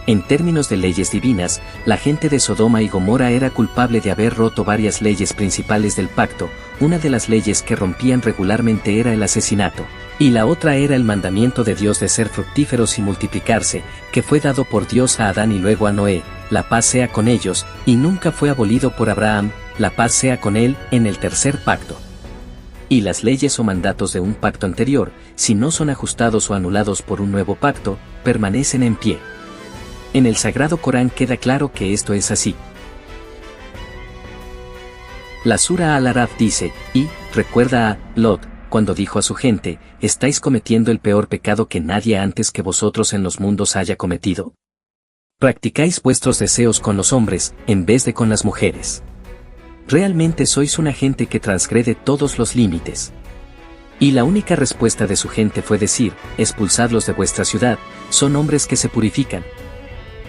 En términos de leyes divinas, la gente de Sodoma y Gomorra era culpable de haber roto varias leyes principales del pacto. Una de las leyes que rompían regularmente era el asesinato, y la otra era el mandamiento de Dios de ser fructíferos y multiplicarse, que fue dado por Dios a Adán y luego a Noé, la paz sea con ellos, y nunca fue abolido por Abraham, la paz sea con él, en el tercer pacto. Y las leyes o mandatos de un pacto anterior, si no son ajustados o anulados por un nuevo pacto, permanecen en pie. En el Sagrado Corán queda claro que esto es así. La Sura Al-Araf dice, y, recuerda a Lot, cuando dijo a su gente, ¿estáis cometiendo el peor pecado que nadie antes que vosotros en los mundos haya cometido? Practicáis vuestros deseos con los hombres, en vez de con las mujeres. Realmente sois una gente que transgrede todos los límites. Y la única respuesta de su gente fue decir, expulsadlos de vuestra ciudad, son hombres que se purifican.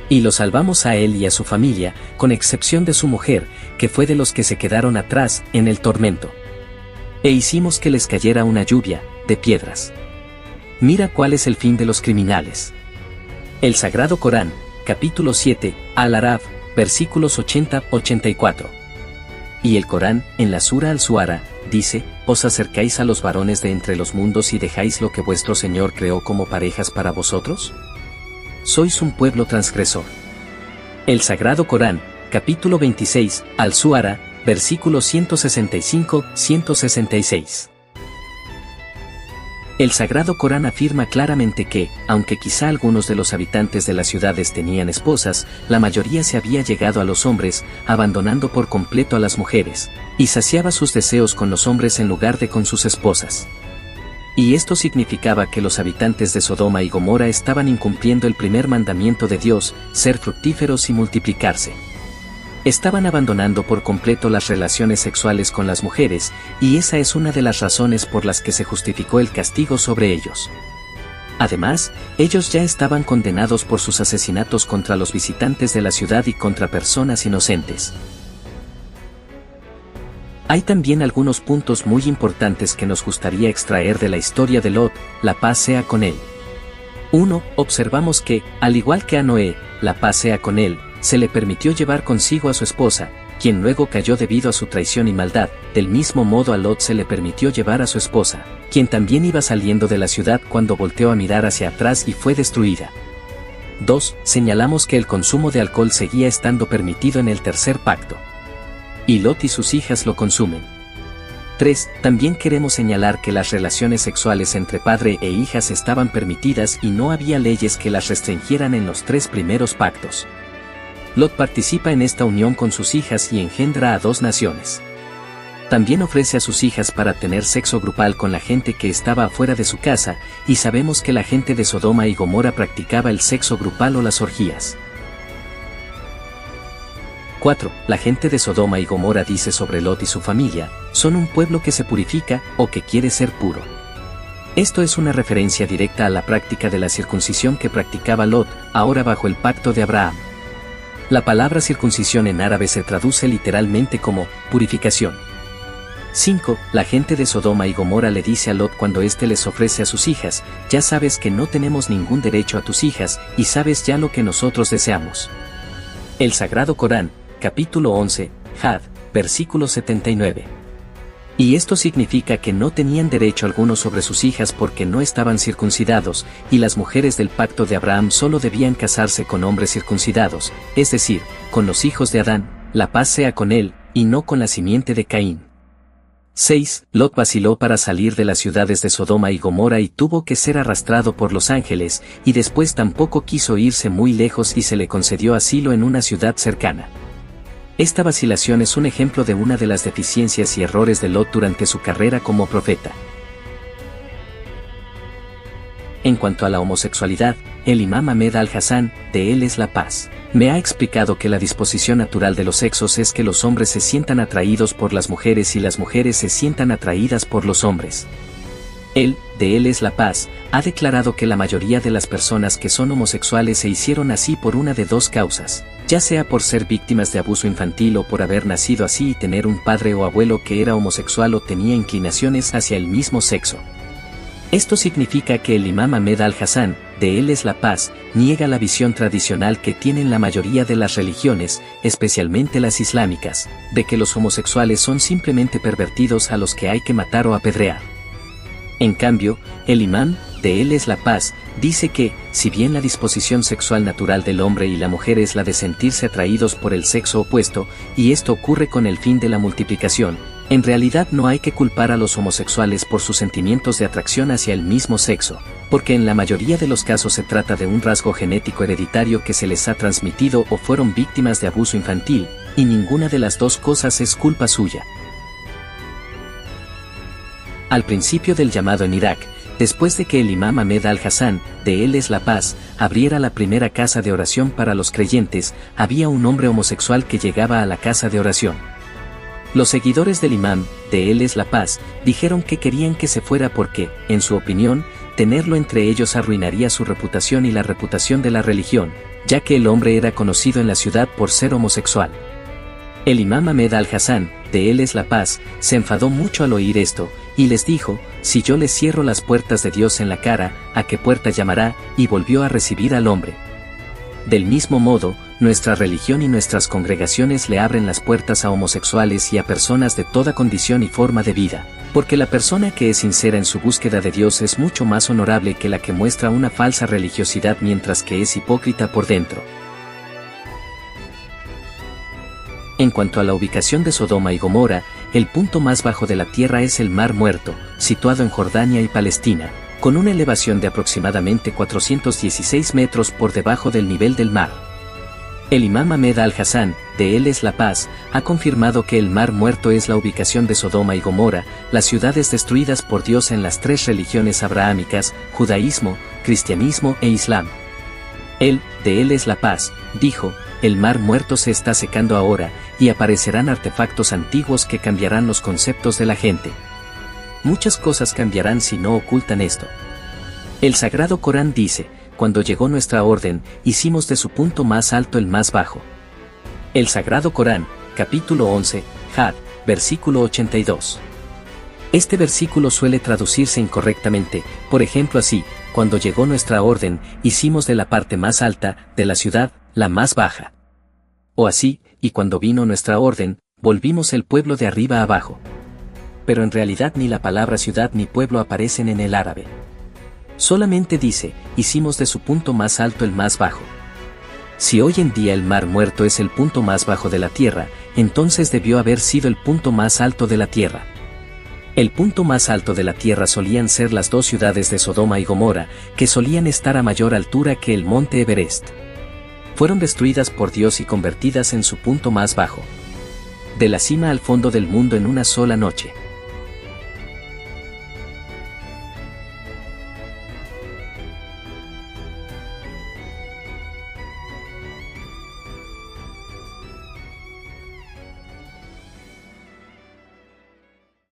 Y lo salvamos a él y a su familia, con excepción de su mujer, que fue de los que se quedaron atrás, en el tormento. E hicimos que les cayera una lluvia, de piedras. Mira cuál es el fin de los criminales. El Sagrado Corán, capítulo 7, Al-Araf, versículos 80-84. Y el Corán, en la Sura Al-Suara, dice, ¿os acercáis a los varones de entre los mundos y dejáis lo que vuestro Señor creó como parejas para vosotros? Sois un pueblo transgresor. El Sagrado Corán, capítulo 26, Al-Suara, versículos 165-166. El Sagrado Corán afirma claramente que, aunque quizá algunos de los habitantes de las ciudades tenían esposas, la mayoría se había llegado a los hombres, abandonando por completo a las mujeres, y saciaba sus deseos con los hombres en lugar de con sus esposas. Y esto significaba que los habitantes de Sodoma y Gomorra estaban incumpliendo el primer mandamiento de Dios, ser fructíferos y multiplicarse. Estaban abandonando por completo las relaciones sexuales con las mujeres, y esa es una de las razones por las que se justificó el castigo sobre ellos. Además, ellos ya estaban condenados por sus asesinatos contra los visitantes de la ciudad y contra personas inocentes. Hay también algunos puntos muy importantes que nos gustaría extraer de la historia de Lot, la paz sea con él. 1. Observamos que, al igual que a Noé, la paz sea con él, se le permitió llevar consigo a su esposa, quien luego cayó debido a su traición y maldad. Del mismo modo a Lot se le permitió llevar a su esposa, quien también iba saliendo de la ciudad cuando volteó a mirar hacia atrás y fue destruida. 2. Señalamos que el consumo de alcohol seguía estando permitido en el tercer pacto. Y Lot y sus hijas lo consumen. 3. También queremos señalar que las relaciones sexuales entre padre e hijas estaban permitidas y no había leyes que las restringieran en los 3 primeros pactos. Lot participa en esta unión con sus hijas y engendra a 2 naciones. También ofrece a sus hijas para tener sexo grupal con la gente que estaba afuera de su casa, y sabemos que la gente de Sodoma y Gomorra practicaba el sexo grupal o las orgías. 4. La gente de Sodoma y Gomorra dice sobre Lot y su familia, son un pueblo que se purifica o que quiere ser puro. Esto es una referencia directa a la práctica de la circuncisión que practicaba Lot, ahora bajo el pacto de Abraham. La palabra circuncisión en árabe se traduce literalmente como purificación. 5. La gente de Sodoma y Gomorra le dice a Lot cuando éste les ofrece a sus hijas, ya sabes que no tenemos ningún derecho a tus hijas, y sabes ya lo que nosotros deseamos. El Sagrado Corán, capítulo 11, Had, versículo 79. Y esto significa que no tenían derecho alguno sobre sus hijas porque no estaban circuncidados, y las mujeres del pacto de Abraham solo debían casarse con hombres circuncidados, es decir, con los hijos de Adán, la paz sea con él, y no con la simiente de Caín. 6. Lot vaciló para salir de las ciudades de Sodoma y Gomorra y tuvo que ser arrastrado por los ángeles, y después tampoco quiso irse muy lejos y se le concedió asilo en una ciudad cercana. Esta vacilación es un ejemplo de una de las deficiencias y errores de Lot durante su carrera como profeta. En cuanto a la homosexualidad, el imam Ahmed al-Hassan, de él es la paz, me ha explicado que la disposición natural de los sexos es que los hombres se sientan atraídos por las mujeres y las mujeres se sientan atraídas por los hombres. Él de Él es la paz, ha declarado que la mayoría de las personas que son homosexuales se hicieron así por una de dos causas, ya sea por ser víctimas de abuso infantil o por haber nacido así y tener un padre o abuelo que era homosexual o tenía inclinaciones hacia el mismo sexo. Esto significa que el imam Ahmed al-Hassan, de Él es la paz, niega la visión tradicional que tienen la mayoría de las religiones, especialmente las islámicas, de que los homosexuales son simplemente pervertidos a los que hay que matar o apedrear. En cambio, el imam, de Él es la paz, dice que, si bien la disposición sexual natural del hombre y la mujer es la de sentirse atraídos por el sexo opuesto, y esto ocurre con el fin de la multiplicación, en realidad no hay que culpar a los homosexuales por sus sentimientos de atracción hacia el mismo sexo, porque en la mayoría de los casos se trata de un rasgo genético hereditario que se les ha transmitido o fueron víctimas de abuso infantil, y ninguna de las dos cosas es culpa suya. Al principio del llamado en Irak, después de que el imam Ahmed al-Hassan, de Él es la paz, abriera la primera casa de oración para los creyentes, había un hombre homosexual que llegaba a la casa de oración. Los seguidores del imam, de Él es la paz, dijeron que querían que se fuera porque, en su opinión, tenerlo entre ellos arruinaría su reputación y la reputación de la religión, ya que el hombre era conocido en la ciudad por ser homosexual. El imam Ahmed al-Hassan, de Él es la paz, se enfadó mucho al oír esto, y les dijo, si yo les cierro las puertas de Dios en la cara, ¿a qué puerta llamará? Y volvió a recibir al hombre. Del mismo modo, nuestra religión y nuestras congregaciones le abren las puertas a homosexuales y a personas de toda condición y forma de vida, porque la persona que es sincera en su búsqueda de Dios es mucho más honorable que la que muestra una falsa religiosidad mientras que es hipócrita por dentro. En cuanto a la ubicación de Sodoma y Gomorra, el punto más bajo de la tierra es el Mar Muerto, situado en Jordania y Palestina, con una elevación de aproximadamente 416 metros por debajo del nivel del mar. El imam Ahmed al-Hassan, de Él es la paz, ha confirmado que el Mar Muerto es la ubicación de Sodoma y Gomorra, las ciudades destruidas por Dios en las tres religiones abrahámicas, judaísmo, cristianismo e islam. Él, de Él es la paz, dijo, el Mar Muerto se está secando ahora, y aparecerán artefactos antiguos que cambiarán los conceptos de la gente. Muchas cosas cambiarán si no ocultan esto. El Sagrado Corán dice, cuando llegó nuestra orden, hicimos de su punto más alto el más bajo. El Sagrado Corán, capítulo 11, Had, versículo 82. Este versículo suele traducirse incorrectamente, por ejemplo así, cuando llegó nuestra orden, hicimos de la parte más alta, de la ciudad, la más baja. O así, y cuando vino nuestra orden, volvimos el pueblo de arriba abajo. Pero en realidad ni la palabra ciudad ni pueblo aparecen en el árabe. Solamente dice, hicimos de su punto más alto el más bajo. Si hoy en día el Mar Muerto es el punto más bajo de la tierra, entonces debió haber sido el punto más alto de la tierra. El punto más alto de la tierra solían ser las dos ciudades de Sodoma y Gomorra, que solían estar a mayor altura que el monte Everest. Fueron destruidas por Dios y convertidas en su punto más bajo. De la cima al fondo del mundo en una sola noche.